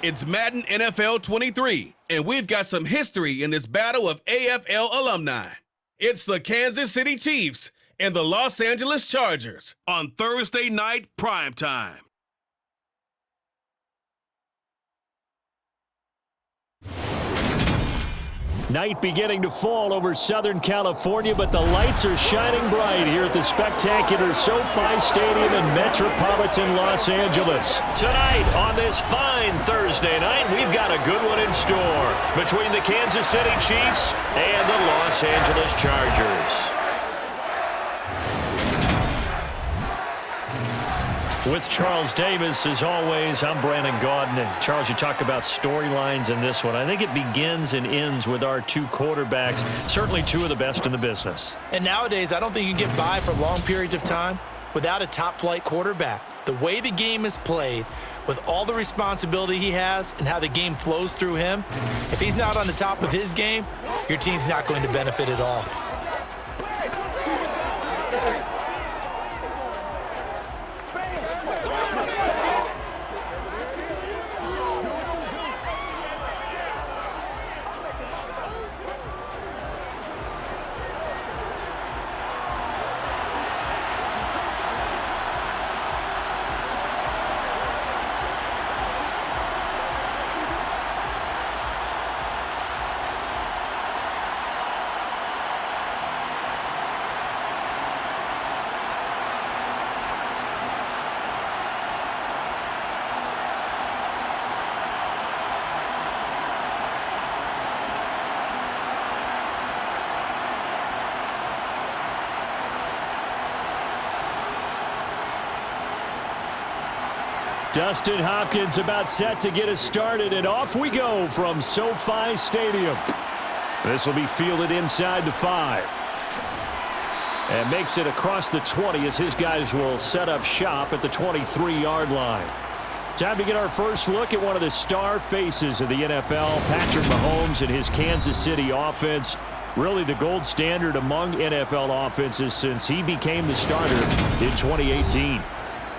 It's Madden NFL 23, and we've got some history in this battle of AFL alumni. It's the Kansas City Chiefs and the Los Angeles Chargers on Thursday night primetime. Night beginning to fall over Southern California, but the lights are shining bright here at the spectacular SoFi Stadium in metropolitan Los Angeles. Tonight, on this fine Thursday night, we've got a good one in store between the Kansas City Chiefs and the Los Angeles Chargers. With Charles Davis, as always, I'm Brandon Gaudin. And Charles, you talk about storylines in this one. I think it begins and ends with our two quarterbacks, certainly two of the best in the business. And nowadays, I don't think you can get by for long periods of time without a top-flight quarterback. The way the game is played, with all the responsibility he has and how the game flows through him, if he's not on the top of his game, your team's not going to benefit at all. Dustin Hopkins about set to get us started, and off we go from SoFi Stadium. This will be fielded inside the 5. And makes it across the 20 as his guys will set up shop at the 23-yard line. Time to get our first look at one of the star faces of the NFL, Patrick Mahomes and his Kansas City offense. Really the gold standard among NFL offenses since he became the starter in 2018.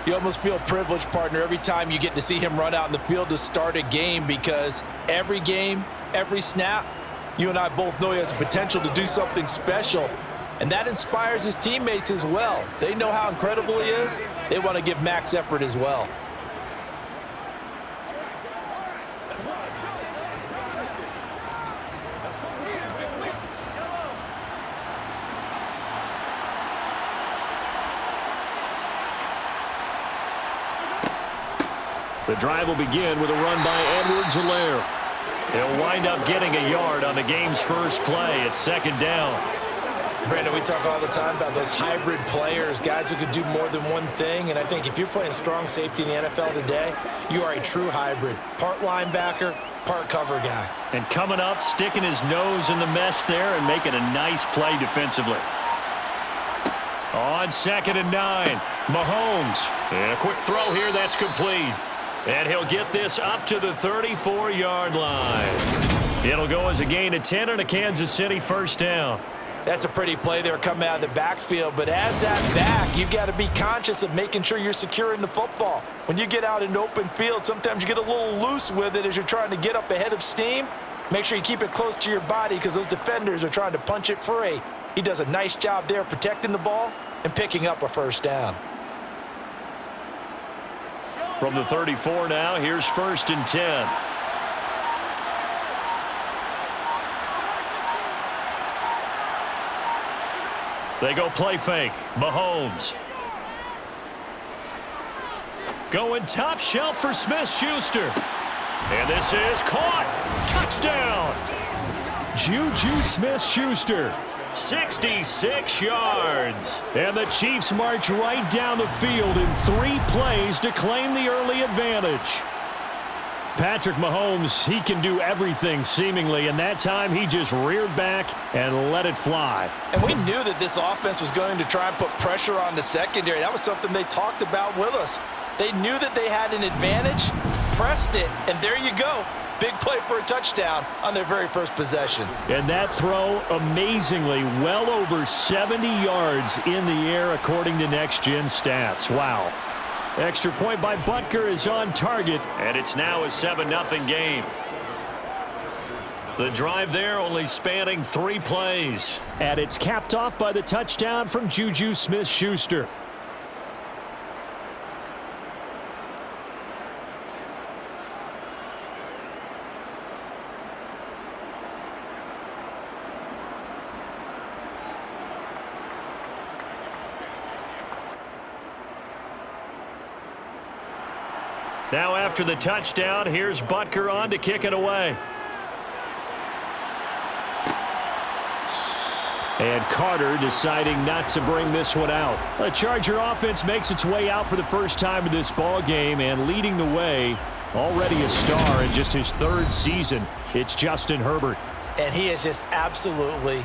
You almost feel privileged, partner, every time you get to see him run out in the field to start a game, because every game, every snap, you and I both know he has the potential to do something special. And that inspires his teammates as well. They know how incredible he is. They want to give max effort as well. The drive will begin with a run by Edwards-Helaire. He'll wind up getting a yard on the game's first play. It's second down. Brandon, we talk all the time about those hybrid players, guys who could do more than one thing. And I think if you're playing strong safety in the NFL today, you are a true hybrid. Part linebacker, part cover guy. And coming up, sticking his nose in the mess there and making a nice play defensively. On 2nd and 9, Mahomes. And a quick throw here that's complete. And he'll get this up to the 34-yard line. It'll go as a gain of 10 and a Kansas City first down. That's a pretty play there coming out of the backfield. But as that back, you've got to be conscious of making sure you're securing the football. When you get out in open field, sometimes you get a little loose with it as you're trying to get up ahead of steam. Make sure you keep it close to your body because those defenders are trying to punch it free. He does a nice job there protecting the ball and picking up a first down. From the 34 now, here's 1st and 10. They go play fake. Mahomes. Going top shelf for Smith-Schuster. And this is caught. Touchdown. Juju Smith-Schuster. 66 yards. And the Chiefs march right down the field in 3 plays to claim the early advantage. Patrick Mahomes, he can do everything seemingly, and that time he just reared back and let it fly. And we knew that this offense was going to try and put pressure on the secondary. That was something they talked about with us. They knew that they had an advantage, pressed it, and there you go. Big play for a touchdown on their very first possession. And that throw, amazingly, well over 70 yards in the air according to Next Gen Stats. Wow. Extra point by Butker is on target, and it's now a 7-0 game. The drive there only spanning 3 plays. And it's capped off by the touchdown from Juju Smith-Schuster. Now after the touchdown, here's Butker on to kick it away. And Carter deciding not to bring this one out. The Charger offense makes its way out for the first time in this ball game, and leading the way, already a star in just his 3rd season, it's Justin Herbert. And he is just absolutely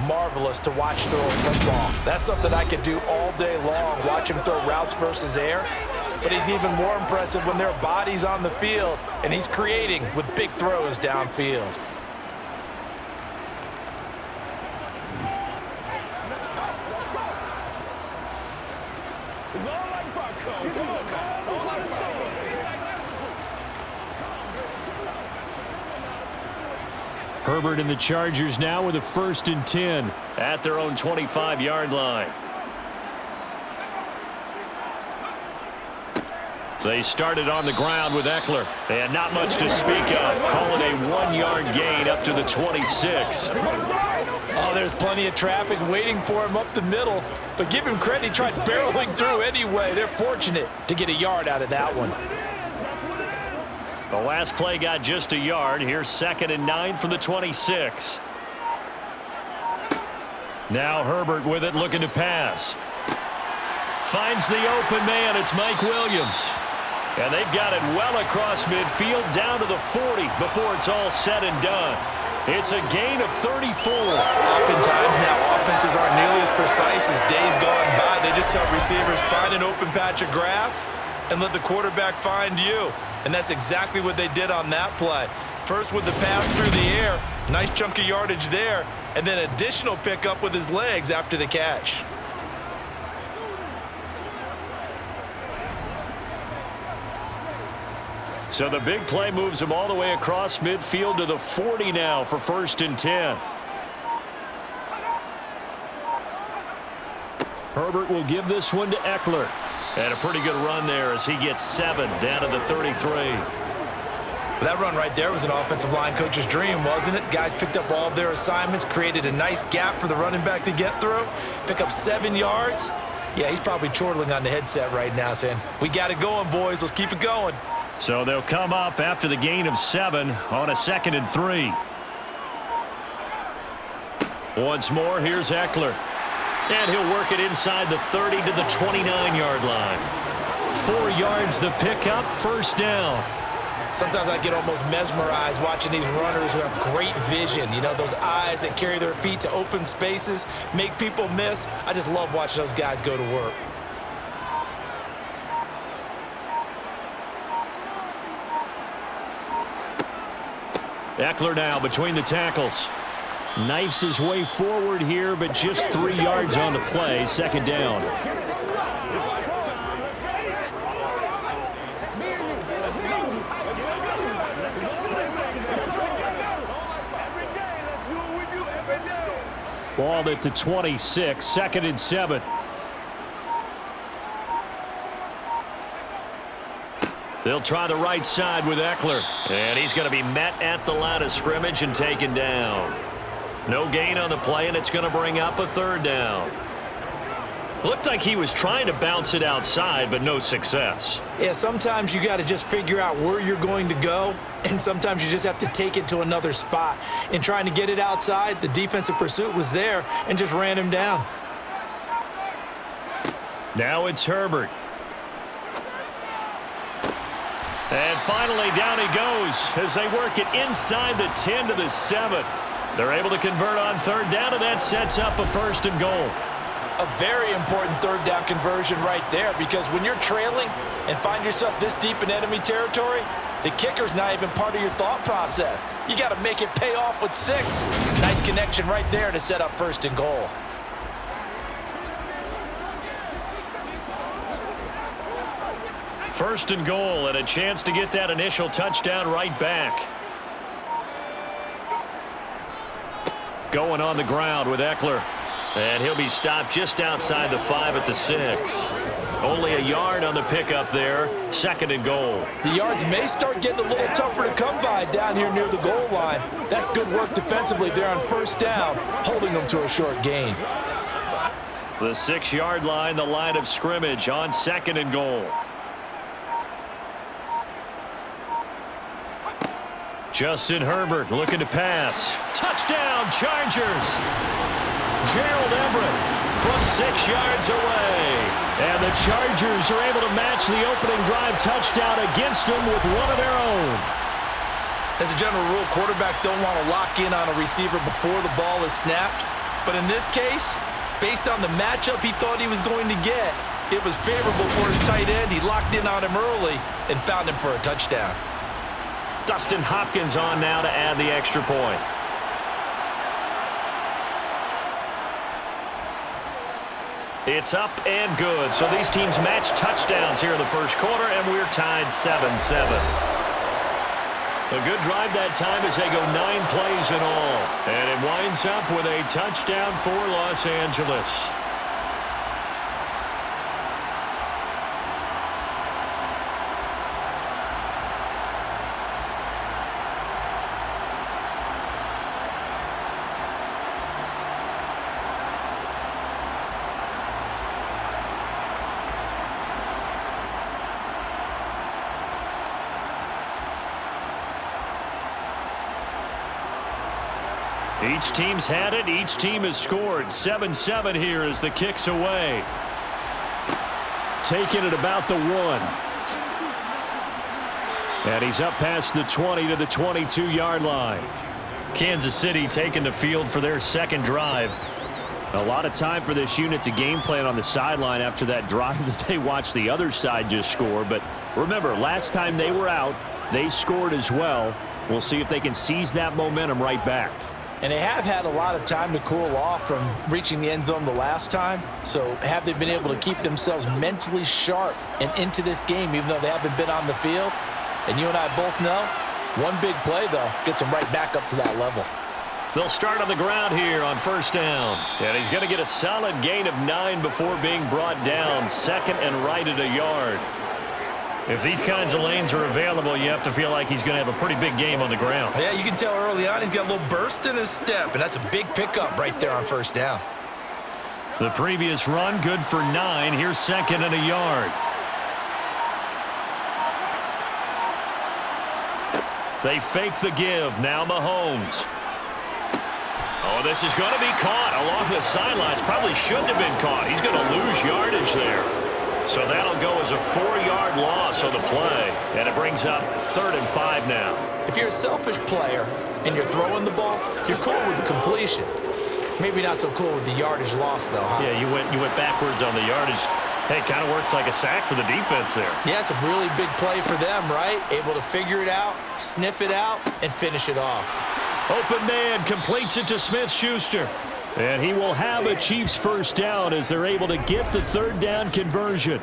marvelous to watch throw football. That's something I could do all day long, watch him throw routes versus air. But he's even more impressive when there are bodies on the field, and he's creating with big throws downfield. Herbert and the Chargers now with a 1st and 10 at their own 25-yard line. They started on the ground with Eckler, and not much to speak of. Call it a 1-yard gain up to the 26. Oh, there's plenty of traffic waiting for him up the middle. But give him credit, he tried barreling through anyway. They're fortunate to get a yard out of that one. The last play got just a yard. Here's 2nd and 9 from the 26. Now Herbert with it, looking to pass. Finds the open man. It's Mike Williams. And they've got it well across midfield down to the 40 before it's all said and done. It's a gain of 34. Oftentimes now offenses aren't nearly as precise as days gone by. They just help receivers find an open patch of grass and let the quarterback find you. And that's exactly what they did on that play. First with the pass through the air, nice chunk of yardage there, and then additional pickup with his legs after the catch. So the big play moves him all the way across midfield to the 40 now for 1st and 10. Herbert will give this one to Eckler. And a pretty good run there as he gets 7 down to the 33. That run right there was an offensive line coach's dream, wasn't it? Guys picked up all of their assignments, created a nice gap for the running back to get through, pick up 7 yards. Yeah, he's probably chortling on the headset right now saying, we got it going, boys. Let's keep it going. So they'll come up after the gain of 7 on a 2nd and 3. Once more, here's Eckler. And he'll work it inside the 30 to the 29-yard line. 4 yards the pickup, 1st down. Sometimes I get almost mesmerized watching these runners who have great vision. You know, those eyes that carry their feet to open spaces, make people miss. I just love watching those guys go to work. Eckler now between the tackles. Knifes his way forward here, but just 3 yards on the play. 2nd down. Ball at the 26, 2nd and 7. They'll try the right side with Eckler. And he's going to be met at the line of scrimmage and taken down. No gain on the play, and it's going to bring up a 3rd down. Looked like he was trying to bounce it outside, but no success. Yeah, sometimes you got to just figure out where you're going to go, and sometimes you just have to take it to another spot. In trying to get it outside, the defensive pursuit was there and just ran him down. Now it's Herbert. And finally, down he goes as they work it inside the 10 to the 7. They're able to convert on 3rd down, and that sets up a 1st and goal. A very important 3rd down conversion right there, because when you're trailing and find yourself this deep in enemy territory, the kicker's not even part of your thought process. You got to make it pay off with 6. Nice connection right there to set up 1st and goal. First and goal, and a chance to get that initial touchdown right back. Going on the ground with Eckler. And he'll be stopped just outside the 5 at the 6. Only a yard on the pickup there. Second and goal. The yards may start getting a little tougher to come by down here near the goal line. That's good work defensively there on first down, holding them to a short gain. The 6-yard line, the line of scrimmage on second and goal. Justin Herbert looking to pass. Touchdown, Chargers. Gerald Everett from 6 yards away. And the Chargers are able to match the opening drive touchdown against them with one of their own. As a general rule, quarterbacks don't want to lock in on a receiver before the ball is snapped. But in this case, based on the matchup he thought he was going to get, it was favorable for his tight end. He locked in on him early and found him for a touchdown. Dustin Hopkins on now to add the extra point. It's up and good. So these teams match touchdowns here in the first quarter, and we're tied 7-7. A good drive that time as they go 9 plays in all. And it winds up with a touchdown for Los Angeles. Each team's had it. Each team has scored. 7-7 here as the kick's away. Taking it about the 1. And he's up past the 20 to the 22-yard line. Kansas City taking the field for their second drive. A lot of time for this unit to game plan on the sideline after that drive that they watched the other side just score. But remember, last time they were out, they scored as well. We'll see if they can seize that momentum right back. And they have had a lot of time to cool off from reaching the end zone the last time. So have they been able to keep themselves mentally sharp and into this game, even though they haven't been on the field? And you and I both know, one big play, though, gets them right back up to that level. They'll start on the ground here on first down. And he's going to get a solid gain of 9 before being brought down. Second and right at a yard. If these kinds of lanes are available, you have to feel like he's going to have a pretty big game on the ground. Yeah, you can tell early on he's got a little burst in his step, and that's a big pickup right there on first down. The previous run, good for 9. Here's second and a yard. They fake the give. Now Mahomes. Oh, this is going to be caught along the sidelines. Probably shouldn't have been caught. He's going to lose yardage there. So that'll go as a 4-yard loss on the play. And it brings up 3rd and 5 now. If you're a selfish player and you're throwing the ball, you're cool with the completion. Maybe not so cool with the yardage loss, though, huh? Yeah, you went backwards on the yardage. Hey, kind of works like a sack for the defense there. Yeah, it's a really big play for them, right? Able to figure it out, sniff it out, and finish it off. Open man completes it to Smith-Schuster. And he will have a Chiefs first down as they're able to get the 3rd down conversion.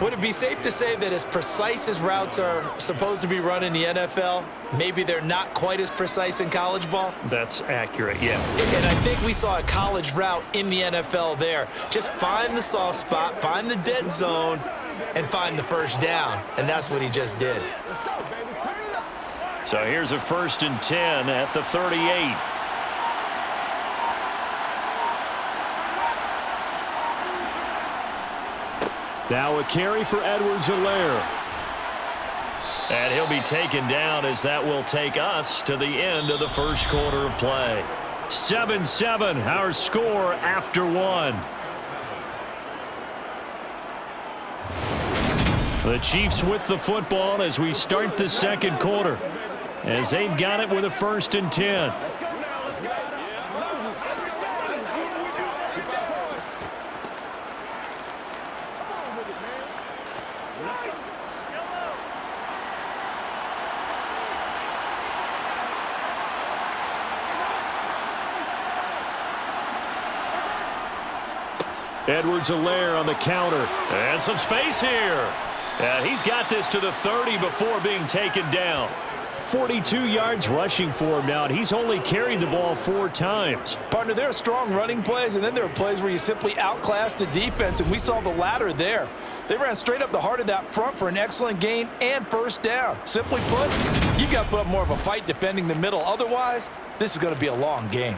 Would it be safe to say that as precise as routes are supposed to be run in the NFL, maybe they're not quite as precise in college ball? That's accurate, yeah. And I think we saw a college route in the NFL there. Just find the soft spot, find the dead zone, and find the first down. And that's what he just did. So here's a 1st and 10 at the 38. Now a carry for Edwards-Helaire. And he'll be taken down as that will take us to the end of the first quarter of play. 7-7, our score after 1. The Chiefs with the football as we start the second quarter, as they've got it with a 1st and 10. Edwards-Helaire on the counter. And some space here. He's got this to the 30 before being taken down. 42 yards rushing for him now, and he's only carried the ball 4 times. Partner, there are strong running plays, and then there are plays where you simply outclass the defense, and we saw the latter there. They ran straight up the heart of that front for an excellent gain and first down. Simply put, you've got to put up more of a fight defending the middle. Otherwise, this is going to be a long game.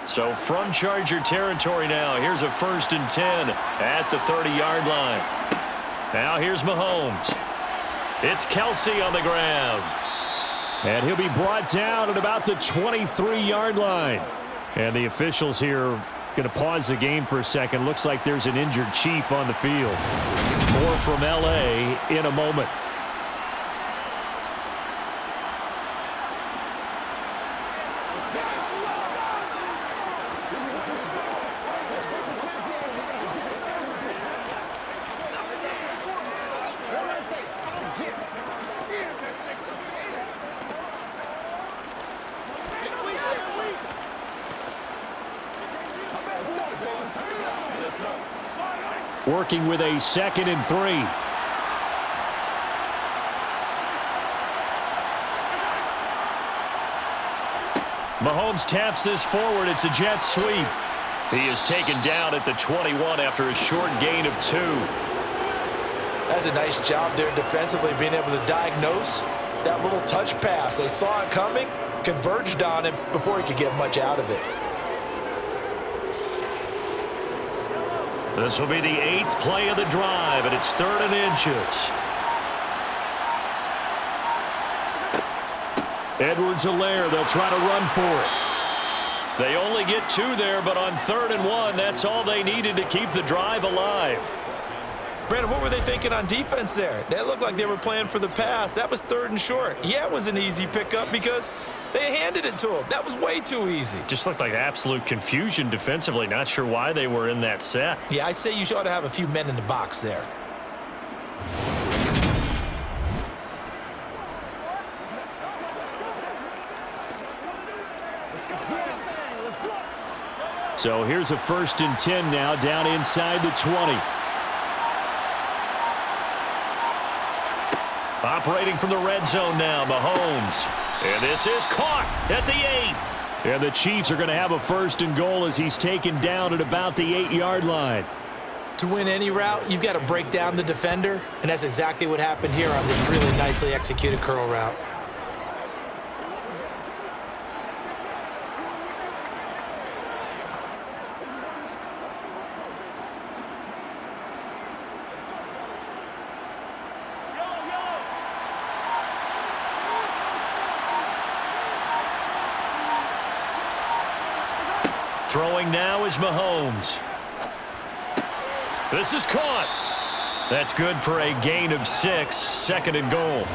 So from Charger territory now, here's a 1st and 10 at the 30-yard line. Now here's Mahomes. It's Kelsey on the ground. And he'll be brought down at about the 23-yard line. And the officials here going to pause the game for a second. Looks like there's an injured Chief on the field. More from L.A. in a moment. Working with a 2nd and 3. Mahomes taps this forward. It's a jet sweep. He is taken down at the 21 after a short gain of 2. That's a nice job there defensively, being able to diagnose that little touch pass. They saw it coming, converged on him before he could get much out of it. This will be the 8th play of the drive, and it's 3rd and inches. Edwards-Helaire, they'll try to run for it. They only get 2 there, but on 3rd and 1, that's all they needed to keep the drive alive. Brandon, what were they thinking on defense there? That looked like they were playing for the pass. That was 3rd and short. Yeah, it was an easy pickup because they handed it to him. That was way too easy. Just looked like absolute confusion defensively. Not sure why they were in that set. Yeah, I'd say you ought to have a few men in the box there. So here's a 1st and 10 now, down inside the 20. Operating from the red zone now, Mahomes. And this is caught at the 8. And the Chiefs are going to have a 1st and goal as he's taken down at about the 8-yard line. To win any route, you've got to break down the defender, and that's exactly what happened here on this really nicely executed curl route. Throwing now is Mahomes. This is caught. That's good for a gain of 6, 2nd and goal.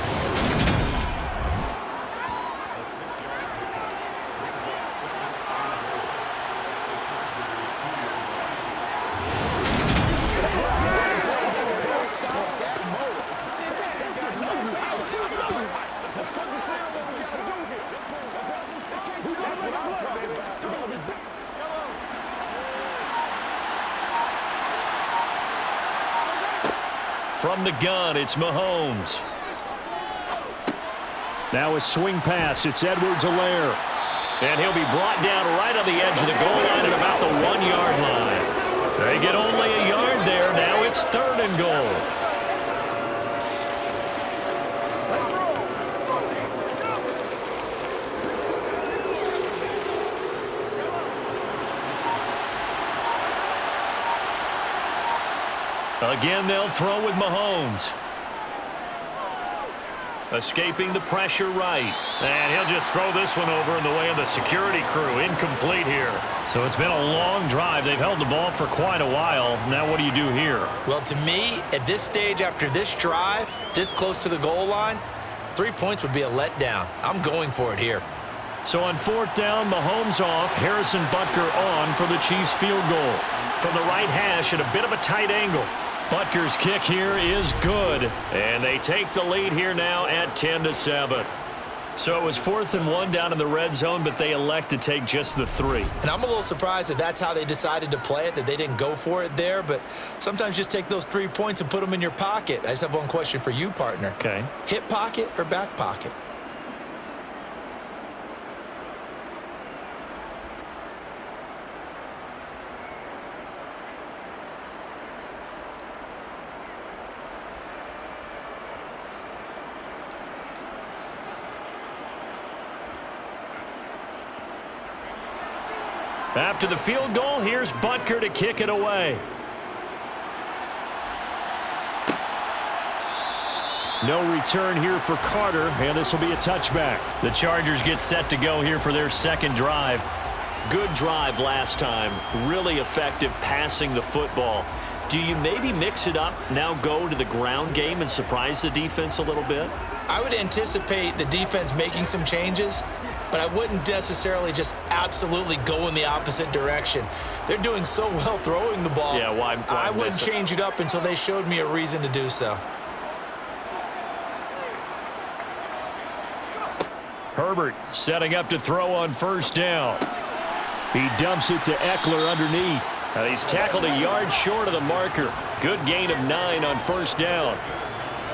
From the gun, it's Mahomes. Now a swing pass. It's Edwards-Helaire. And he'll be brought down right on the edge of the goal line at about the 1-yard line. They get only a yard there. Now it's 3rd and goal. Again, they'll throw with Mahomes. Escaping the pressure right. And he'll just throw this one over in the way of the security crew. Incomplete here. So it's been a long drive. They've held the ball for quite a while. Now what do you do here? Well, to me, at this stage after this drive, this close to the goal line, 3 points would be a letdown. I'm going for it here. So on 4th down, Mahomes off, Harrison Butker on for the Chiefs field goal. From the right hash at a bit of a tight angle. Butker's kick here is good, and they take the lead here now at 10-7. So it was 4th and 1 down in the red zone, but they elect to take just the 3. And I'm a little surprised that that's how they decided to play it, that they didn't go for it there. But sometimes just take those 3 points and put them in your pocket. I just have one question for you, partner. Okay. Hip pocket or back pocket? After the field goal, here's Butker to kick it away. No return here for Carter, and this will be a touchback. The Chargers get set to go here for their second drive. Good drive last time. Really effective passing the football. Do you maybe mix it up, now go to the ground game and surprise the defense a little bit? I would anticipate the defense making some changes, but I wouldn't necessarily just absolutely go in the opposite direction. They're doing so well throwing the ball. Yeah, why I wouldn't change it up until they showed me a reason to do so. Herbert setting up to throw on first down. He dumps it to Eckler underneath. And he's tackled a yard short of the marker. Good gain of 9 on first down.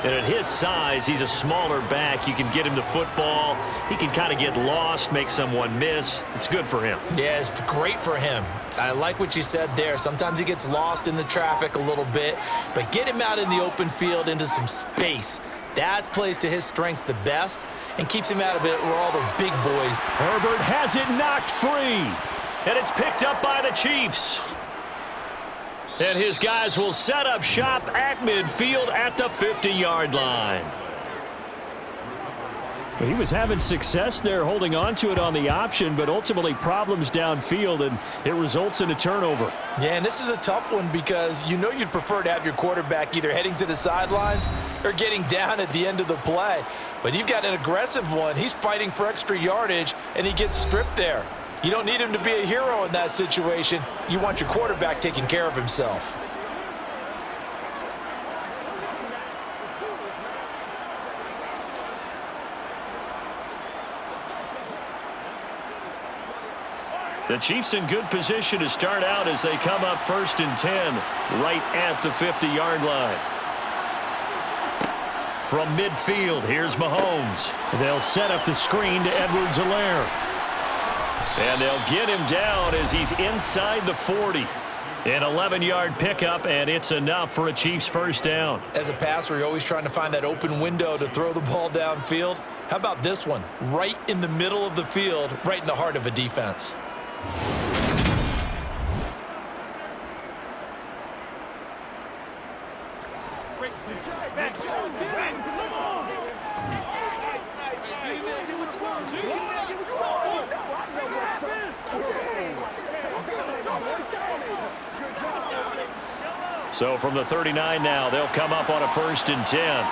And at his size, he's a smaller back. You can get him the football. He can kind of get lost, make someone miss. It's good for him. Yeah, it's great for him. I like what you said there. Sometimes he gets lost in the traffic a little bit, but get him out in the open field into some space. That plays to his strengths the best and keeps him out of it where all the big boys. Herbert has it knocked free. And it's picked up by the Chiefs. And his guys will set up shop at midfield at the 50-yard line. He was having success there holding on to it on the option, but ultimately problems downfield, and it results in a turnover. Yeah, and this is a tough one because you know you'd prefer to have your quarterback either heading to the sidelines or getting down at the end of the play. But you've got an aggressive one. He's fighting for extra yardage, and he gets stripped there. You don't need him to be a hero in that situation. You want your quarterback taking care of himself. The Chiefs in good position to start out as they come up 1st and 10, right at the 50-yard line. From midfield, here's Mahomes. They'll set up the screen to Edwards-Helaire. And they'll get him down as he's inside the 40. An 11-yard pickup, and it's enough for a Chiefs first down. As a passer, you're always trying to find that open window to throw the ball downfield. How about this one? Right in the middle of the field, right in the heart of a defense. So from the 39 now, they'll come up on a 1st and 10.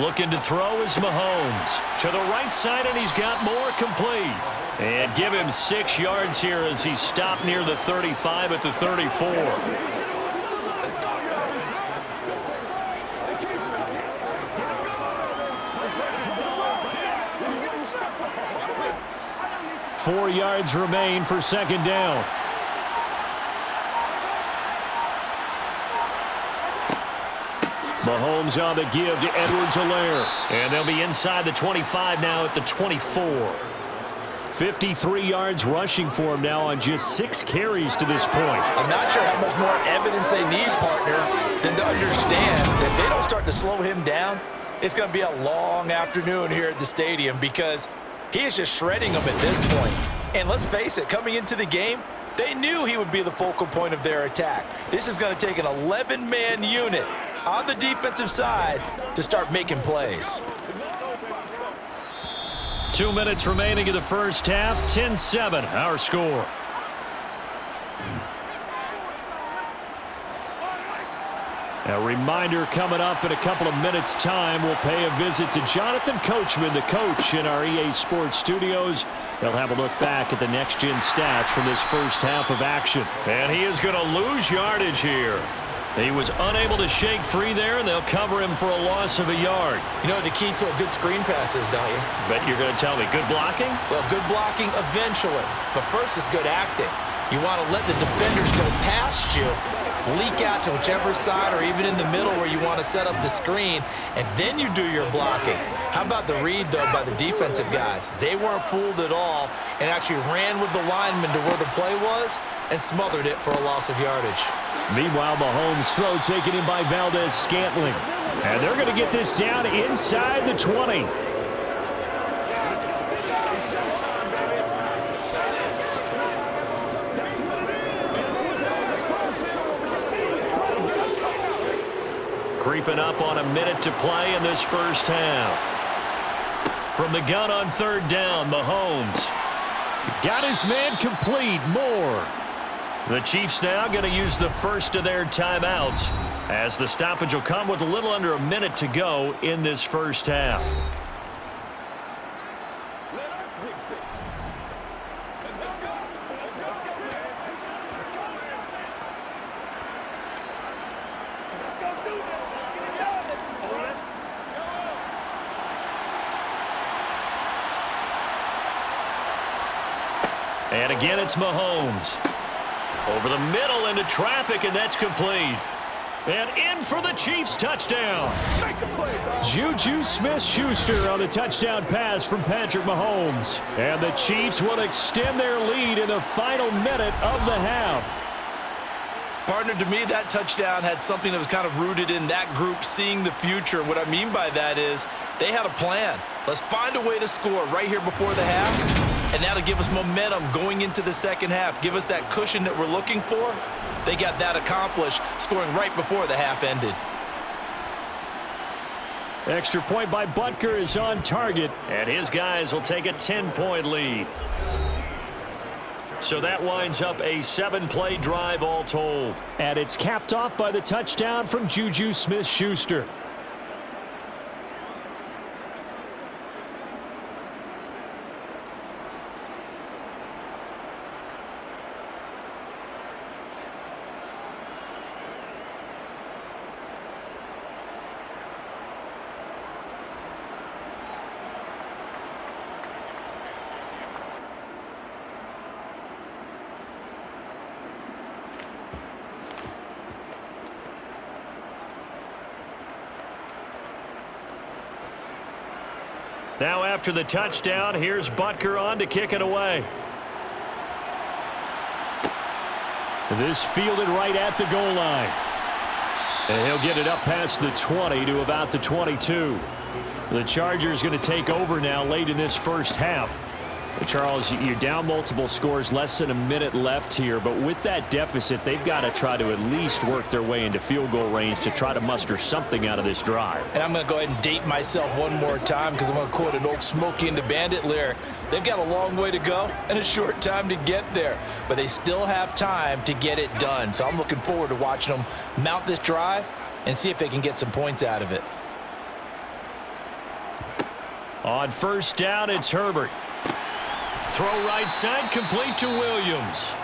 Looking to throw is Mahomes. To the right side, and he's got more complete. And give him 6 yards here as he's stopped near the 35 at the 34. Four yards remain for second down. Mahomes on the give to Edwards-Helaire. And they'll be inside the 25 now at the 24. 53 yards rushing for him now on just 6 carries to this point. I'm not sure how much more evidence they need, partner, than to understand if they don't start to slow him down, it's going to be a long afternoon here at the stadium because he is just shredding them at this point. And let's face it, coming into the game, they knew he would be the focal point of their attack. This is going to take an 11-man unit on the defensive side to start making plays. 2 minutes remaining in the first half. 10-7, our score. A reminder coming up in a couple of minutes' time. We'll pay a visit to Jonathan Coachman, the coach in our EA Sports studios. They'll have a look back at the next-gen stats from this first half of action. And he is going to lose yardage here. He was unable to shake free there, and they'll cover him for a loss of a yard. You know the key to a good screen pass is, don't you? Bet you're going to tell me good blocking? Well, good blocking eventually. But first is good acting. You want to let the defenders go past you, leak out to whichever side or even in the middle where you want to set up the screen, and then you do your blocking. How about the read, though, by the defensive guys? They weren't fooled at all and actually ran with the lineman to where the play was and smothered it for a loss of yardage. Meanwhile, Mahomes' throw taken in by Valdez-Scantling. And they're going to get this down inside the 20. Creeping up on a minute to play in this first half. From the gun on third down, Mahomes got his man complete. Moore. The Chiefs now going to use the first of their timeouts as the stoppage will come with a little under a minute to go in this first half. And again, it's Mahomes. Over the middle into traffic, and that's complete. And in for the Chiefs touchdown. Juju Smith-Schuster on the touchdown pass from Patrick Mahomes. And the Chiefs will extend their lead in the final minute of the half. Partner, to me, that touchdown had something that was kind of rooted in that group seeing the future. What I mean by that is they had a plan. Let's find a way to score right here before the half. And that'll give us momentum going into the second half. Give us that cushion that we're looking for. They got that accomplished, scoring right before the half ended. Extra point by Butker is on target, and his guys will take a 10-point lead. So that winds up a 7-play drive all told. And it's capped off by the touchdown from Juju Smith-Schuster. Now after the touchdown, here's Butker on to kick it away. This fielded right at the goal line. And he'll get it up past the 20 to about the 22. The Chargers going to take over now late in this first half. Charles, you're down multiple scores, less than a minute left here, but with that deficit, they've got to try to at least work their way into field goal range to try to muster something out of this drive. And I'm going to go ahead and date myself one more time because I'm going to quote an old Smokey and the Bandit lyric. They've got a long way to go and a short time to get there, but they still have time to get it done. So I'm looking forward to watching them mount this drive and see if they can get some points out of it. On first down, it's Herbert. Throw right side, complete to Williams.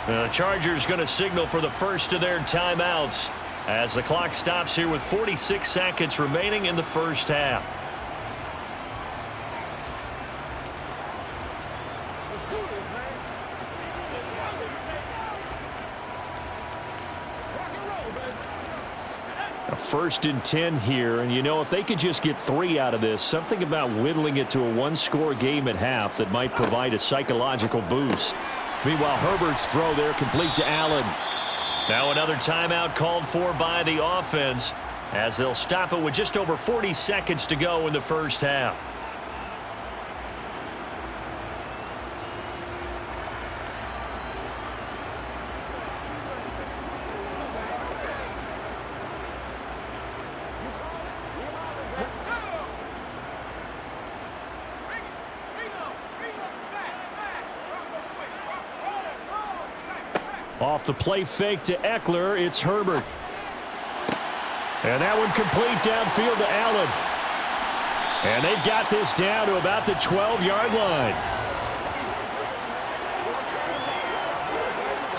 The Chargers going to signal for the first of their timeouts as the clock stops here with 46 seconds remaining in the first half. First and 10 here, and you know, if they could just get 3 out of this, something about whittling it to a one-score game at half that might provide a psychological boost. Meanwhile, Herbert's throw there complete to Allen. Now another timeout called for by the offense as they'll stop it with just over 40 seconds to go in the first half. Off the play fake to Eckler, it's Herbert. And that one complete downfield to Allen. And they've got this down to about the 12-yard line.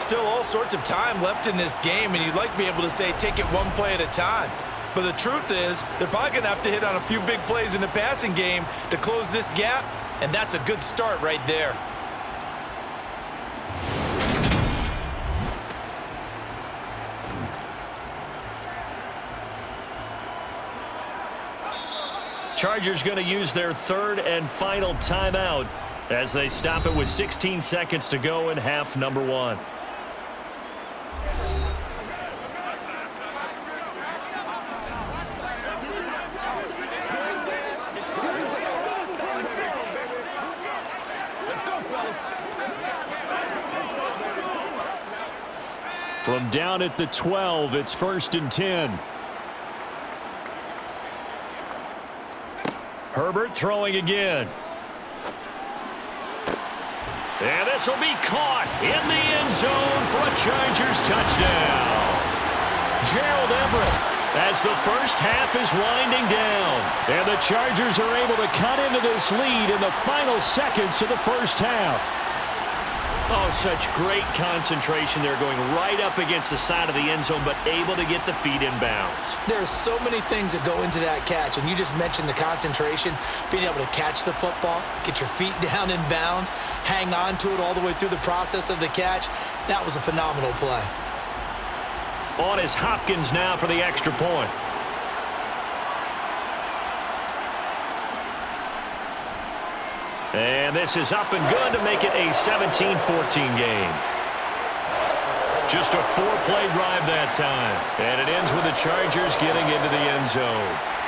still all sorts of time left in this game, and you'd like to be able to say take it one play at a time. But the truth is, they're probably going to have to hit on a few big plays in the passing game to close this gap, and that's a good start right there. Chargers going to use their third and final timeout as they stop it with 16 seconds to go in half number one. From down at the 12, it's 1st and 10. Herbert throwing again. And this will be caught in the end zone for a Chargers touchdown. Gerald Everett as the first half is winding down. And the Chargers are able to cut into this lead in the final seconds of the first half. Oh, such great concentration there, going right up against the side of the end zone, but able to get the feet in bounds. There's so many things that go into that catch, and you just mentioned the concentration, being able to catch the football, get your feet down in bounds, hang on to it all the way through the process of the catch. That was a phenomenal play. On is Hopkins now for the extra point. And this is up and good to make it a 17-14 game. Just a 4-play drive that time. And it ends with the Chargers getting into the end zone.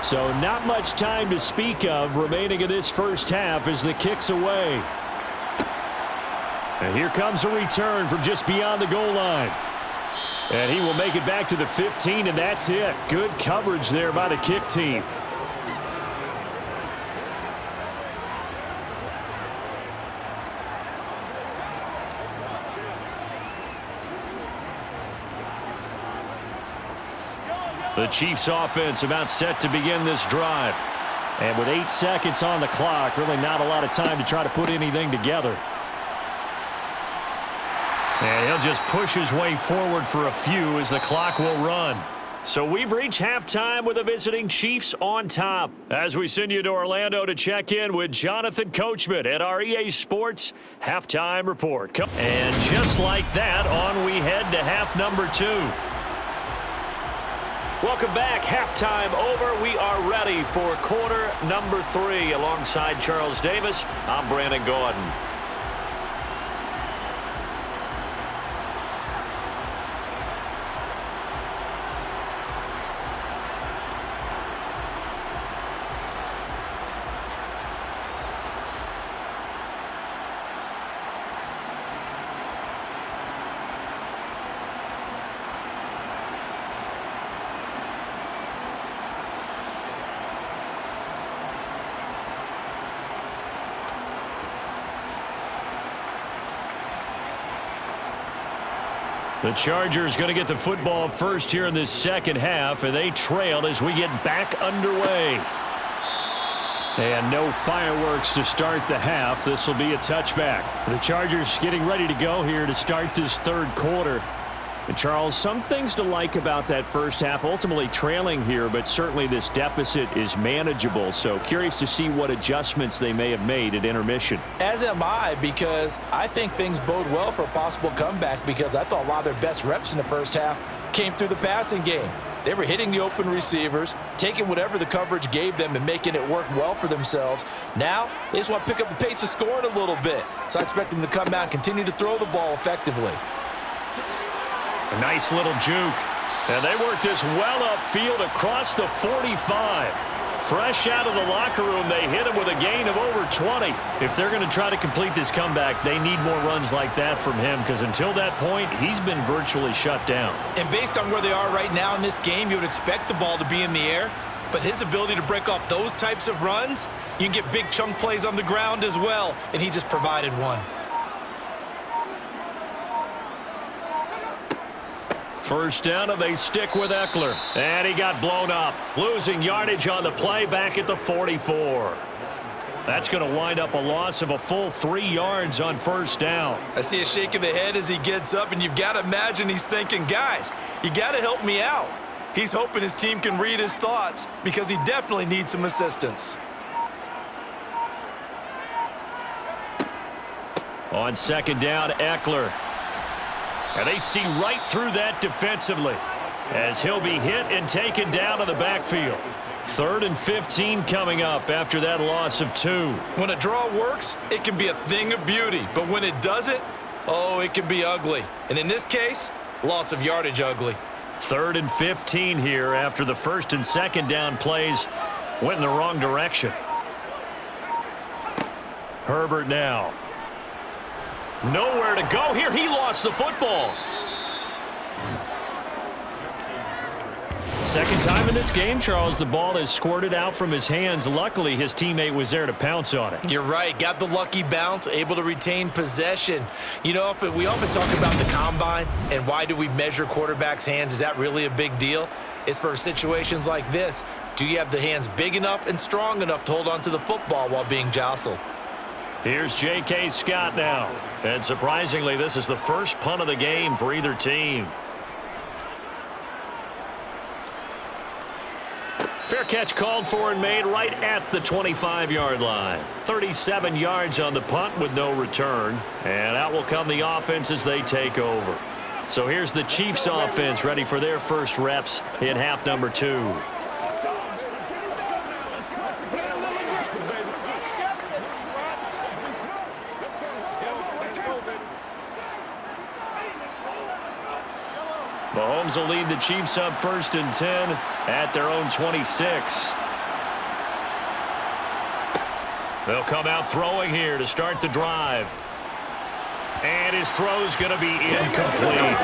So not much time to speak of remaining in this first half as the kick's away. And here comes a return from just beyond the goal line. And he will make it back to the 15, and that's it. Good coverage there by the kick team. The Chiefs offense about set to begin this drive. And with 8 seconds on the clock, really not a lot of time to try to put anything together. And he'll just push his way forward for a few as the clock will run. So we've reached halftime with the visiting Chiefs on top. As we send you to Orlando to check in with Jonathan Coachman at our EA Sports Halftime Report. And just like that, on we head to half number 2. Welcome back. Halftime over. We are ready for quarter number 3. Alongside Charles Davis, I'm Brandon Gordon. The Chargers going to get the football first here in this second half, and they trail as we get back underway. And no fireworks to start the half. This will be a touchback. The Chargers getting ready to go here to start this third quarter. And Charles, some things to like about that first half, ultimately trailing here, but certainly this deficit is manageable. So curious to see what adjustments they may have made at intermission. As am I, because I think things bode well for a possible comeback, because I thought a lot of their best reps in the first half came through the passing game. They were hitting the open receivers, taking whatever the coverage gave them and making it work well for themselves. Now, they just want to pick up the pace of scoring a little bit. So I expect them to come out and continue to throw the ball effectively. A nice little juke. And they work this well upfield across the 45. Fresh out of the locker room, they hit him with a gain of over 20. If they're going to try to complete this comeback, they need more runs like that from him, because until that point, he's been virtually shut down. And based on where they are right now in this game, you would expect the ball to be in the air. But his ability to break off those types of runs, you can get big chunk plays on the ground as well, and he just provided one. First down, and they stick with Eckler. And he got blown up. Losing yardage on the play back at the 44. That's going to wind up a loss of a full 3 yards on first down. I see a shake of the head as he gets up, and you've got to imagine he's thinking, guys, you got to help me out. He's hoping his team can read his thoughts because he definitely needs some assistance. On second down, Eckler. And they see right through that defensively as he'll be hit and taken down to the backfield. 3rd and 15 coming up after that loss of 2. When a draw works, it can be a thing of beauty. But when it doesn't, oh, it can be ugly. And in this case, loss of yardage ugly. 3rd and 15 here after the first and second down plays went in the wrong direction. Herbert now. Nowhere to go here. He lost the football. Second time in this game, Charles, the ball has squirted out from his hands. Luckily, his teammate was there to pounce on it. You're right. Got the lucky bounce, able to retain possession. You know, we often talk about the combine and why do we measure quarterbacks' hands. Is that really a big deal? It's for situations like this. Do you have the hands big enough and strong enough to hold on to the football while being jostled? Here's J.K. Scott now. And surprisingly, this is the first punt of the game for either team. Fair catch called for and made right at the 25-yard line. 37 yards on the punt with no return. And out will come the offense as they take over. So here's the Chiefs offense ready for their first reps in half number 2. Mahomes will lead the Chiefs up 1st and 10 at their own 26. They'll come out throwing here to start the drive. And his throw's going to be incomplete.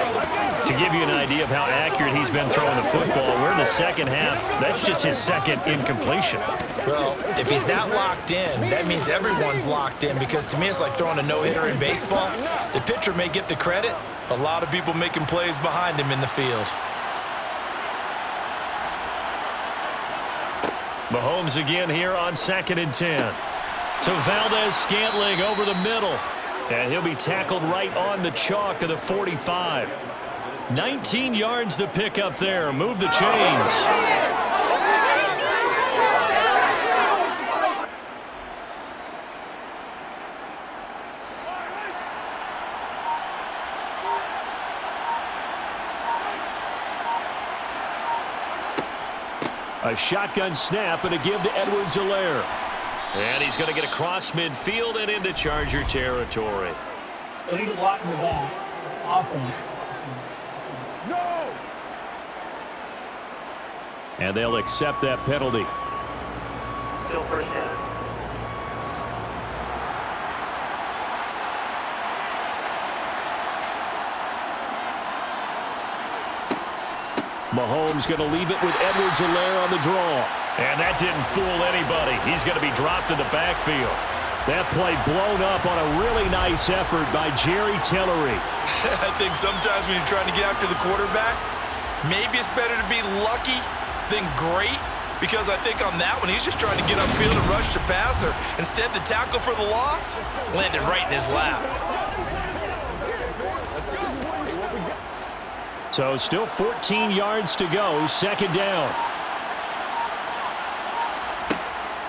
To give you an idea of how accurate he's been throwing the football, we're in the second half. That's just his second incompletion. Well, if he's that locked in, that means everyone's locked in, because to me it's like throwing a no-hitter in baseball. The pitcher may get the credit, a lot of people making plays behind him in the field. Mahomes again here on 2nd and 10. To Valdez-Scantling over the middle. And he'll be tackled right on the chalk of the 45. 19 yards to pick up there. Move the chains. A shotgun snap and a give to Edwards-Helaire. And he's going to get across midfield and into Charger territory. He's blocking the back. Offense. No! And they'll accept that penalty. Still first down. Mahomes going to leave it with Edwards-Helaire on the draw. And that didn't fool anybody. He's going to be dropped in the backfield. That play blown up on a really nice effort by Jerry Tillery. I think sometimes when you're trying to get after the quarterback, maybe it's better to be lucky than great, because I think on that one, he's just trying to get upfield and rush the passer. Instead, the tackle for the loss landed right in his lap. So still 14 yards to go, second down.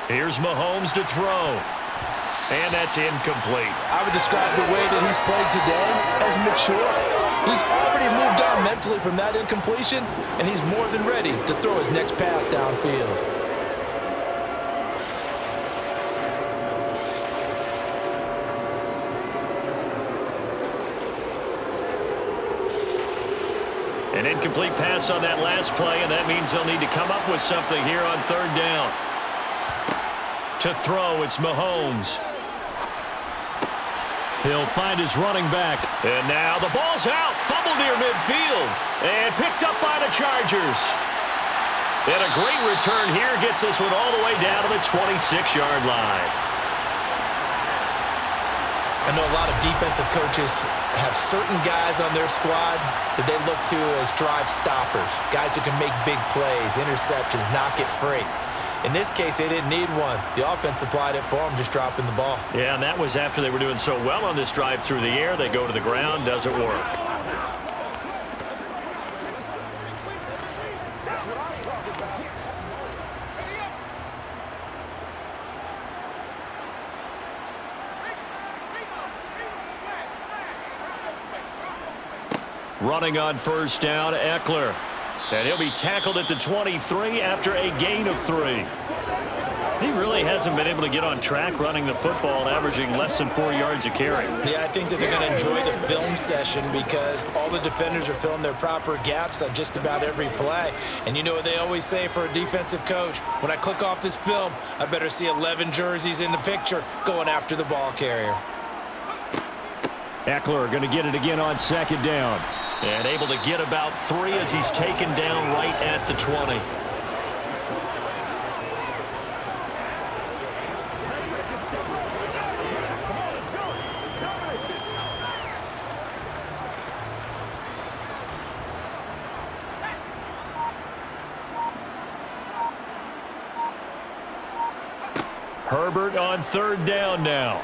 Here's Mahomes to throw. And that's incomplete. I would describe the way that he's played today as mature. He's already moved on mentally from that incompletion, and he's more than ready to throw his next pass downfield. An incomplete pass on that last play, and that means they'll need to come up with something here on 3rd down. To throw, it's Mahomes. He'll find his running back. And now the ball's out. Fumble near midfield. And picked up by the Chargers. And a great return here gets this one all the way down to the 26-yard line. I know a lot of defensive coaches have certain guys on their squad that they look to as drive stoppers, guys who can make big plays, interceptions, knock it free. In this case, they didn't need one. The offense supplied it for them, just dropping the ball. Yeah, and that was after they were doing so well on this drive through the air. They go to the ground, doesn't work. Running on first down, Eckler. And he'll be tackled at the 23 after a gain of 3. He really hasn't been able to get on track running the football, averaging less than 4 yards a carry. Yeah, I think that they're going to enjoy the film session because all the defenders are filling their proper gaps on just about every play. And you know what they always say for a defensive coach? When I click off this film, I better see 11 jerseys in the picture going after the ball carrier. Eckler going to get it again on second down. And able to get about 3 as he's taken down right at the 20. Herbert on third down now.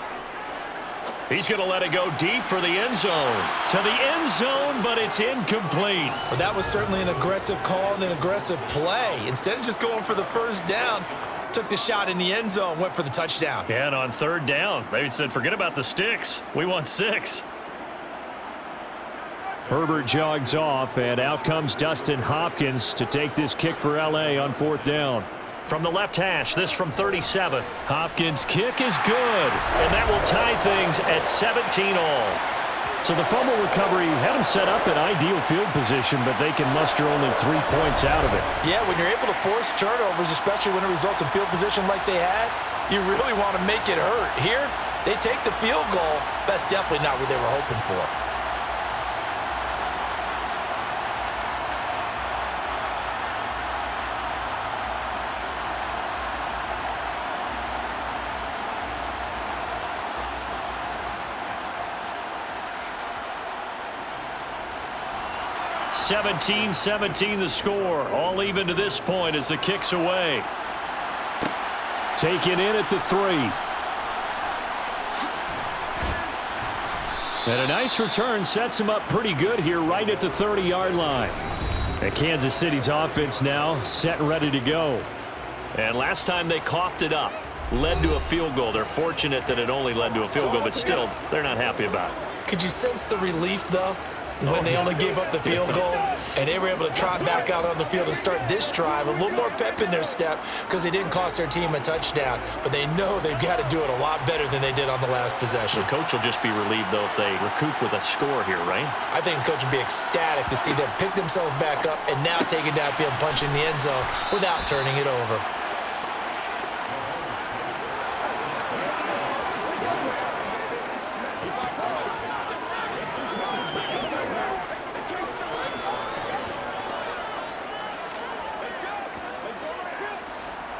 He's going to let it go deep for the end zone. To the end zone, but it's incomplete. Well, that was certainly an aggressive call and an aggressive play. Instead of just going for the first down, took the shot in the end zone, went for the touchdown. Yeah, and on third down, they said, forget about the sticks. We want 6. Herbert jogs off, and out comes Dustin Hopkins to take this kick for L.A. on fourth down. From the left hash, this from 37. Hopkins' kick is good, and that will tie things at 17 all. So the fumble recovery had them set up in ideal field position, but they can muster only 3 points out of it. Yeah, when you're able to force turnovers, especially when it results in field position like they had, you really want to make it hurt. Here, they take the field goal. That's definitely not what they were hoping for. (17-17) the score. All even to this point as the kick's away. Taken in at the 3. And a nice return sets him up pretty good here right at the 30-yard line. And Kansas City's offense now set and ready to go. And last time they coughed it up, led to a field goal. They're fortunate that it only led to a field goal, but still, they're not happy about it. Could you sense the relief, though, when they only gave up the field goal and they were able to trot back out on the field and start this drive? A little more pep in their step because they didn't cost their team a touchdown, but they know they've got to do it a lot better than they did on the last possession. The coach will just be relieved, though, if they recoup with a score here, right? I think the coach would be ecstatic to see them pick themselves back up and now take it downfield, punch in the end zone without turning it over.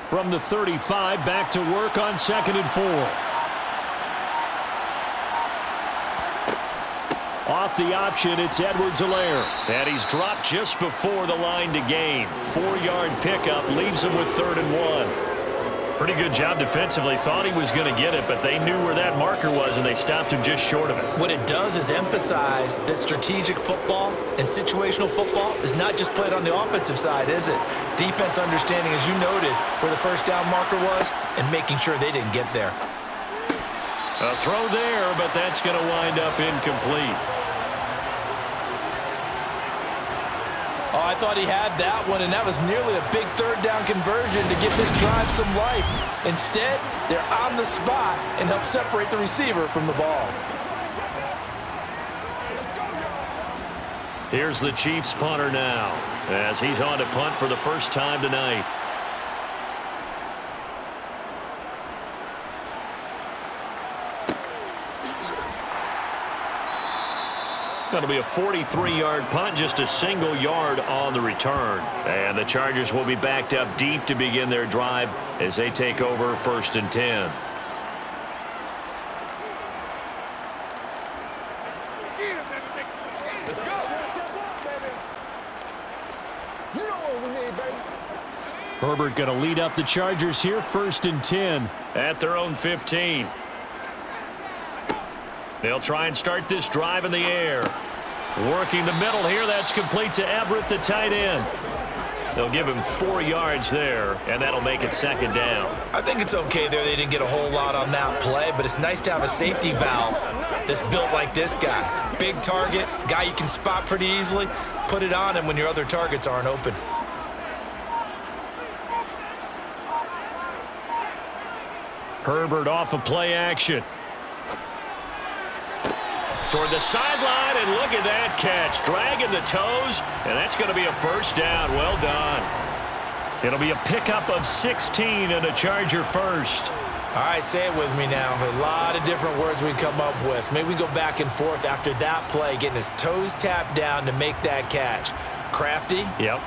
From the 35, back to work on 2nd and 4. Off the option, it's Edwards-Helaire. And he's dropped just before the line to gain. 4-yard pickup leaves him with 3rd and 1. Pretty good job defensively. Thought he was going to get it, but they knew where that marker was, and they stopped him just short of it. What it does is emphasize that strategic football and situational football is not just played on the offensive side, is it? Defense understanding, as you noted, where the first down marker was and making sure they didn't get there. A throw there, but that's going to wind up incomplete. Oh, I thought he had that one, and that was nearly a big 3rd down conversion to give this drive some life. Instead, they're on the spot and help separate the receiver from the ball. Here's the Chiefs punter now, as he's on to punt for the first time tonight. Going to be a 43-yard punt, just a single yard on the return. And the Chargers will be backed up deep to begin their drive as they take over 1st and 10. Let's go. You know what we need, baby. Herbert going to lead up the Chargers here, 1st and 10 at their own 15. They'll try and start this drive in the air. Working the middle here. That's complete to Everett, the tight end. They'll give him 4 yards there, and that'll make it 2nd down. I think it's okay there. They didn't get a whole lot on that play, but it's nice to have a safety valve that's built like this guy. Big target, guy you can spot pretty easily. Put it on him when your other targets aren't open. Herbert off of play action. Toward the sideline, and look at that catch. Dragging the toes, and that's going to be a 1st down. Well done. It'll be a pickup of 16 and a Charger 1st. All right, say it with me now. There are a lot of different words we come up with. Maybe we go back and forth after that play, getting his toes tapped down to make that catch. Crafty. Yep.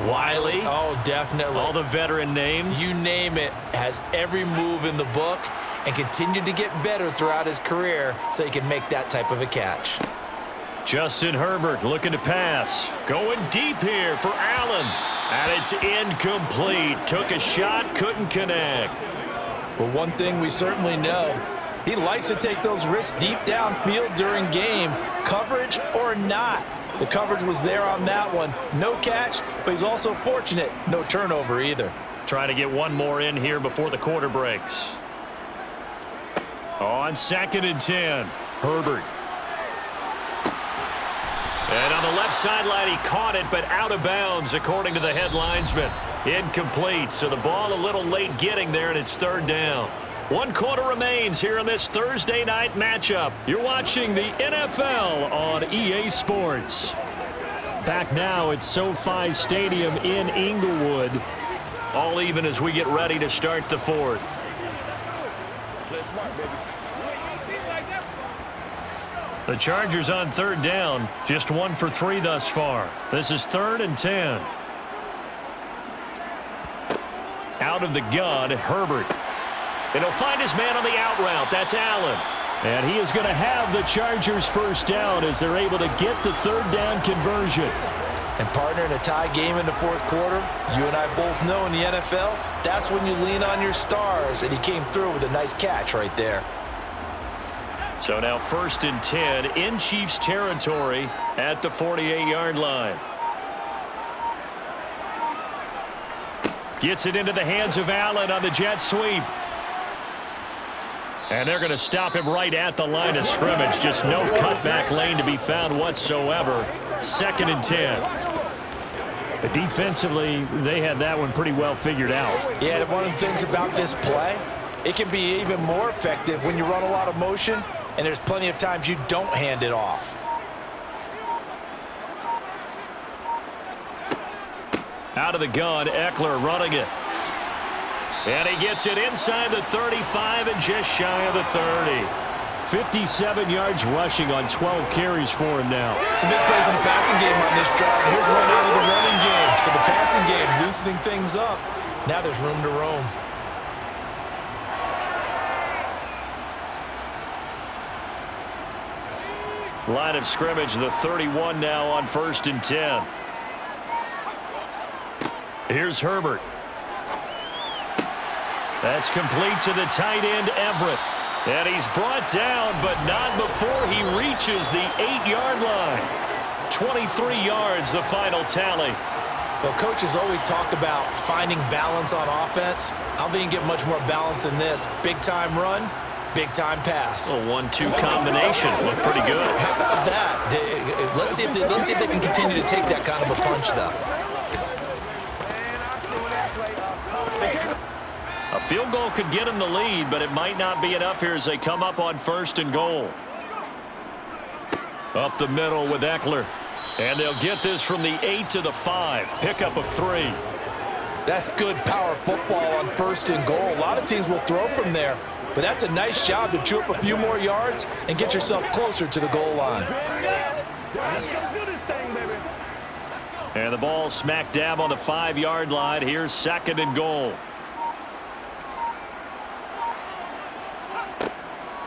Wiley. Oh, definitely. All the veteran names. You name it. Has every move in the book and continued to get better throughout his career so he can make that type of a catch. Justin Herbert looking to pass. Going deep here for Allen. And it's incomplete. Took a shot, couldn't connect. Well, one thing we certainly know, he likes to take those risks deep downfield during games, coverage or not. The coverage was there on that one. No catch, but he's also fortunate. No turnover either. Trying to get one more in here before the quarter breaks. On 2nd and 10, Herbert. And on the left sideline, he caught it, but out of bounds, according to the head linesman. Incomplete, so the ball a little late getting there, and it's 3rd down. 1 quarter remains here in this Thursday night matchup. You're watching the NFL on EA Sports. Back now at SoFi Stadium in Inglewood. All even as we get ready to start the 4th. The Chargers on 3rd down, just 1 for 3 thus far. This is 3rd and 10. Out of the gun, Herbert. And he'll find his man on the out route. That's Allen. And he is going to have the Chargers 1st down as they're able to get the 3rd down conversion. And partner, in a tie game in the 4th quarter, you and I both know in the NFL, that's when you lean on your stars. And he came through with a nice catch right there. So now 1st and 10 in Chiefs territory at the 48-yard line. Gets it into the hands of Allen on the jet sweep. And they're going to stop him right at the line of scrimmage. Just no cutback lane to be found whatsoever. 2nd and 10. But defensively, they had that one pretty well figured out. Yeah, one of the things about this play, it can be even more effective when you run a lot of motion, and there's plenty of times you don't hand it off. Out of the gun, Eckler running it. And he gets it inside the 35 and just shy of the 30. 57 yards rushing on 12 carries for him now. Some big plays in the passing game on this drive. Here's one out of the running game. So the passing game loosening things up. Now there's room to roam. Line of scrimmage, the 31 now on 1st and 10. Here's Herbert. That's complete to the tight end, Everett. And he's brought down, but not before he reaches the 8-yard line. 23 yards, the final tally. Well, coaches always talk about finding balance on offense. I don't think you can get much more balance than this. Big-time run, big-time pass. A 1-2 combination. Looked pretty good. How about that? Let's see if they can continue to take that kind of a punch, though. A field goal could get him the lead, but it might not be enough here as they come up on 1st and goal. Up the middle with Eckler. And they'll get this from the 8 to the 5. Pickup of 3. That's good power football on 1st and goal. A lot of teams will throw from there, but that's a nice job to chew up a few more yards and get yourself closer to the goal line. Let's go do this thing, baby. And the ball smack dab on the 5-yard line. Here's 2nd and goal.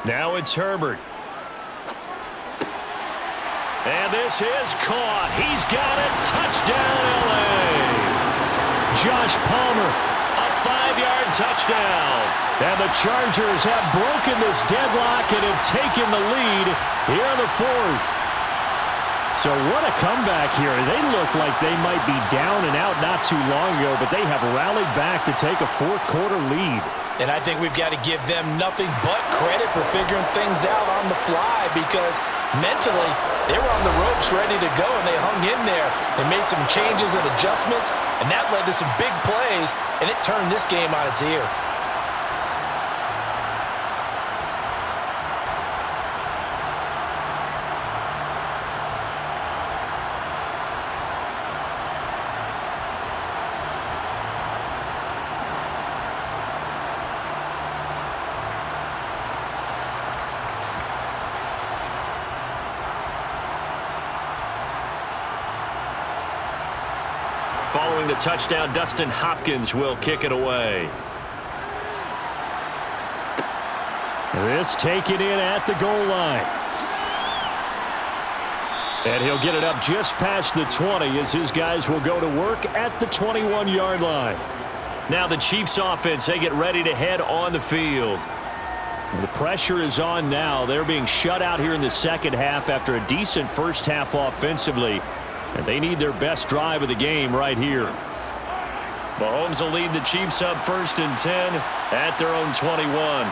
Now it's Herbert. And this is caught. He's got it. Touchdown, L.A. Josh Palmer, a 5-yard touchdown. And the Chargers have broken this deadlock and have taken the lead here in the 4th. So what a comeback here. They looked like they might be down and out not too long ago, but they have rallied back to take a 4th-quarter lead. And I think we've got to give them nothing but credit for figuring things out on the fly, because mentally they were on the ropes ready to go, and they hung in there. They made some changes and adjustments, and that led to some big plays, and it turned this game on its ear. Following the touchdown, Dustin Hopkins will kick it away. This taken in at the goal line. And he'll get it up just past the 20 as his guys will go to work at the 21-yard line. Now the Chiefs offense, they get ready to head on the field. The pressure is on now. They're being shut out here in the 2nd half after a decent first half offensively. And they need their best drive of the game right here. Mahomes will lead the Chiefs up 1st and 10 at their own 21.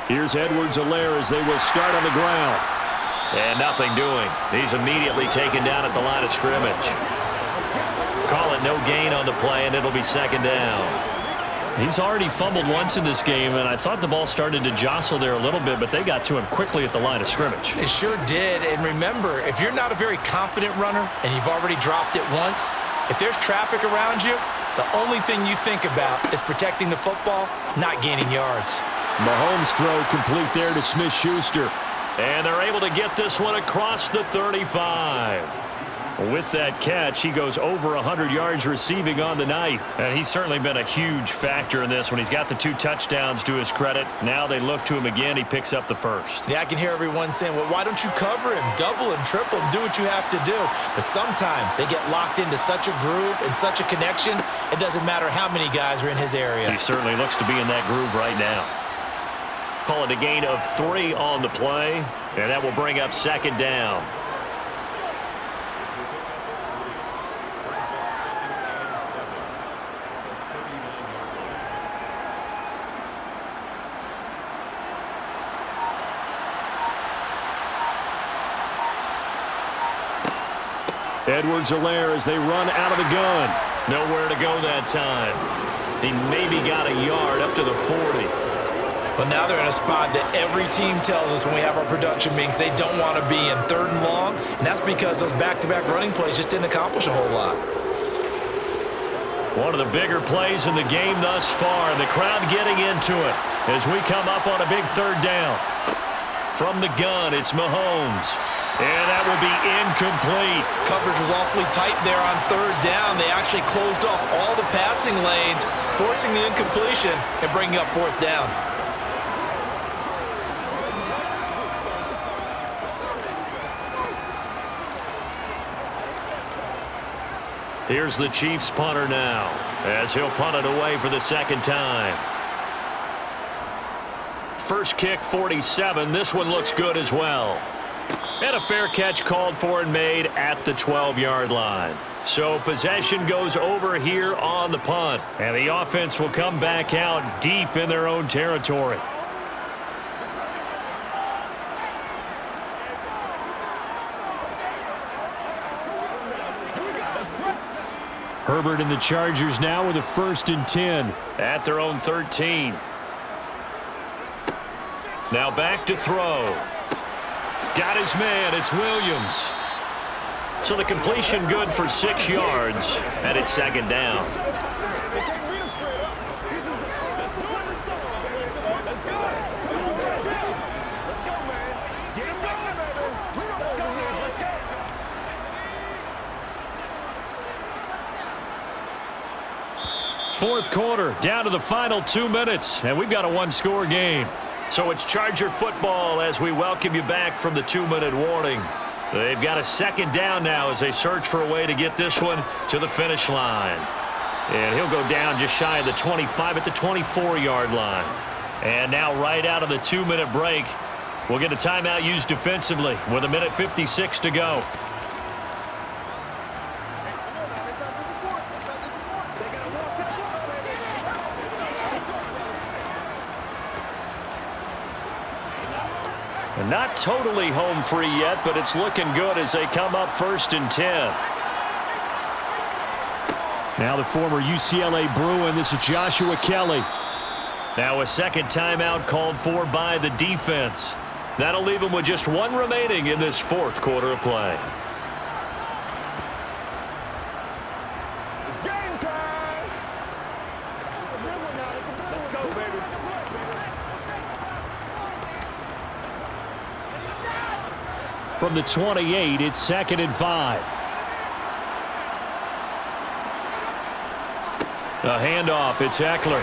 Here's Edwards-Helaire as they will start on the ground. And nothing doing. He's immediately taken down at the line of scrimmage. Call it no gain on the play, and it'll be 2nd down. He's already fumbled once in this game, and I thought the ball started to jostle there a little bit, but they got to him quickly at the line of scrimmage. It sure did, and remember, if you're not a very confident runner and you've already dropped it once, if there's traffic around you, the only thing you think about is protecting the football, not gaining yards. Mahomes' throw complete there to Smith-Schuster. And they're able to get this one across the 35. With that catch, he goes over 100 yards receiving on the night. And he's certainly been a huge factor in this when he's got the 2 touchdowns to his credit. Now they look to him again. He picks up the 1st. Yeah, I can hear everyone saying, well, why don't you cover him, double him, triple him, do what you have to do. But sometimes they get locked into such a groove and such a connection, it doesn't matter how many guys are in his area. He certainly looks to be in that groove right now. Call it a gain of 3 on the play, and that will bring up 2nd down. Edwards-Helaire as they run out of the gun. Nowhere to go that time. He maybe got a yard up to the 40. Well, now they're in a spot that every team tells us when we have our production meetings they don't want to be in, 3rd and long, and that's because those back-to-back running plays just didn't accomplish a whole lot. One of the bigger plays in the game thus far, and the crowd getting into it as we come up on a big 3rd down. From the gun, it's Mahomes. And that will be incomplete. Coverage was awfully tight there on 3rd down. They actually closed off all the passing lanes, forcing the incompletion and bringing up 4th down. Here's the Chiefs punter now as he'll punt it away for the 2nd time. First kick, 47. This one looks good as well. And a fair catch called for and made at the 12-yard line. So possession goes over here on the punt. And the offense will come back out deep in their own territory. Herbert and the Chargers now with a 1st and 10 at their own 13. Now back to throw. Got his man. It's Williams. So the completion good for 6 yards, and it's second down. Fourth quarter, down to the final 2 minutes, and we've got a one-score game. So it's Charger football as we welcome you back from the 2-minute warning. They've got a second down now as they search for a way to get this one to the finish line. And he'll go down just shy of the 25 at the 24-yard line. And now right out of the 2-minute break, we'll get a timeout used defensively with 1:56 to go. And not totally home free yet, but it's looking good as they come up 1st and 10. Now the former UCLA Bruin, this is Joshua Kelly. Now a second timeout called for by the defense. That'll leave them with just one remaining in this fourth quarter of play. It's game time. Let's go, baby. From the 28, it's 2nd and 5. A handoff, it's Eckler.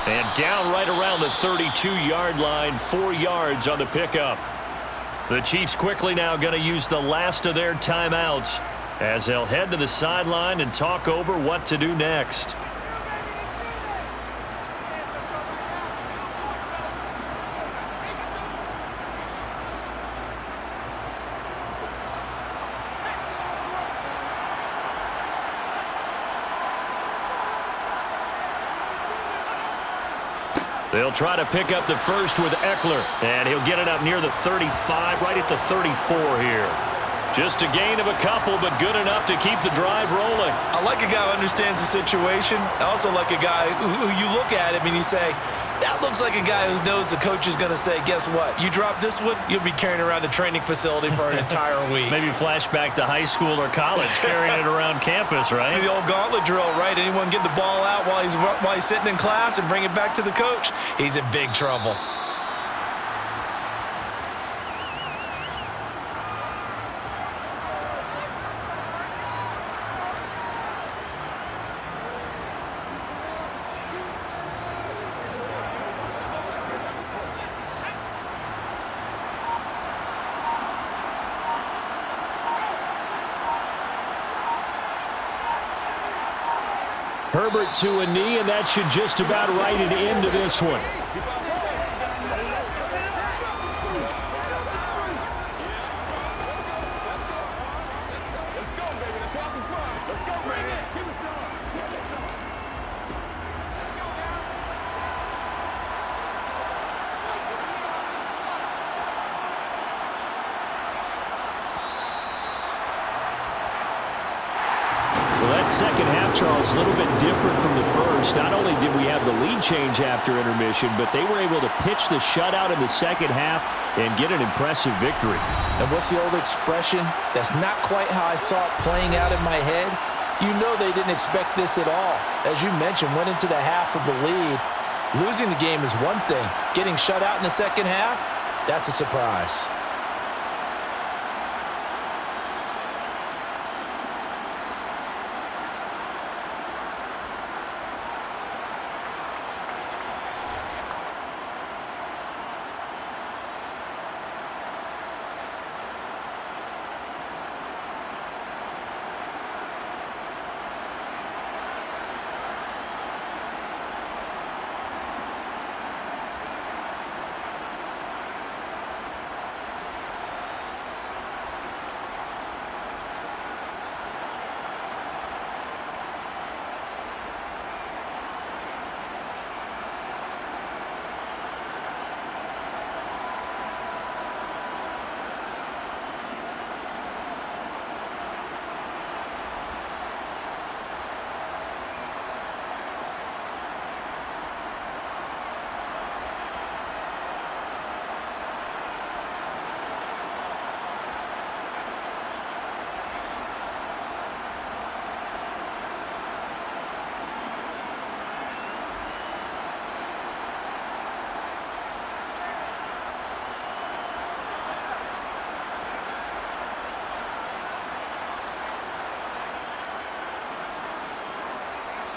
And down right around the 32-yard line, 4 yards on the pickup. The Chiefs quickly now going to use the last of their timeouts as they'll head to the sideline and talk over what to do next. They'll try to pick up the first with Eckler, and he'll get it up near the 35, right at the 34 here. Just a gain of a couple, but good enough to keep the drive rolling. I like a guy who understands the situation. I also like a guy who you look at him and you say, that looks like a guy who knows the coach is going to say, guess what? You drop this one, you'll be carrying around the training facility for an entire week. Maybe flashback to high school or college, carrying it around campus, right? The old gauntlet drill, right? Anyone get the ball out while he's sitting in class and bring it back to the coach? He's in big trouble. Herbert to a knee, and that should just about write it into this one. Let's go, baby. Let's have some fun. Let's go, baby. Give us some. Well, that second half, Charles, a little bit different from the first. Not only did we have the lead change after intermission, but they were able to pitch the shutout in the second half and get an impressive victory. And what's the old expression? That's not quite how I saw it playing out in my head. You know they didn't expect this at all. As you mentioned, went into the half with the lead. Losing the game is one thing. Getting shut out in the second half, that's a surprise.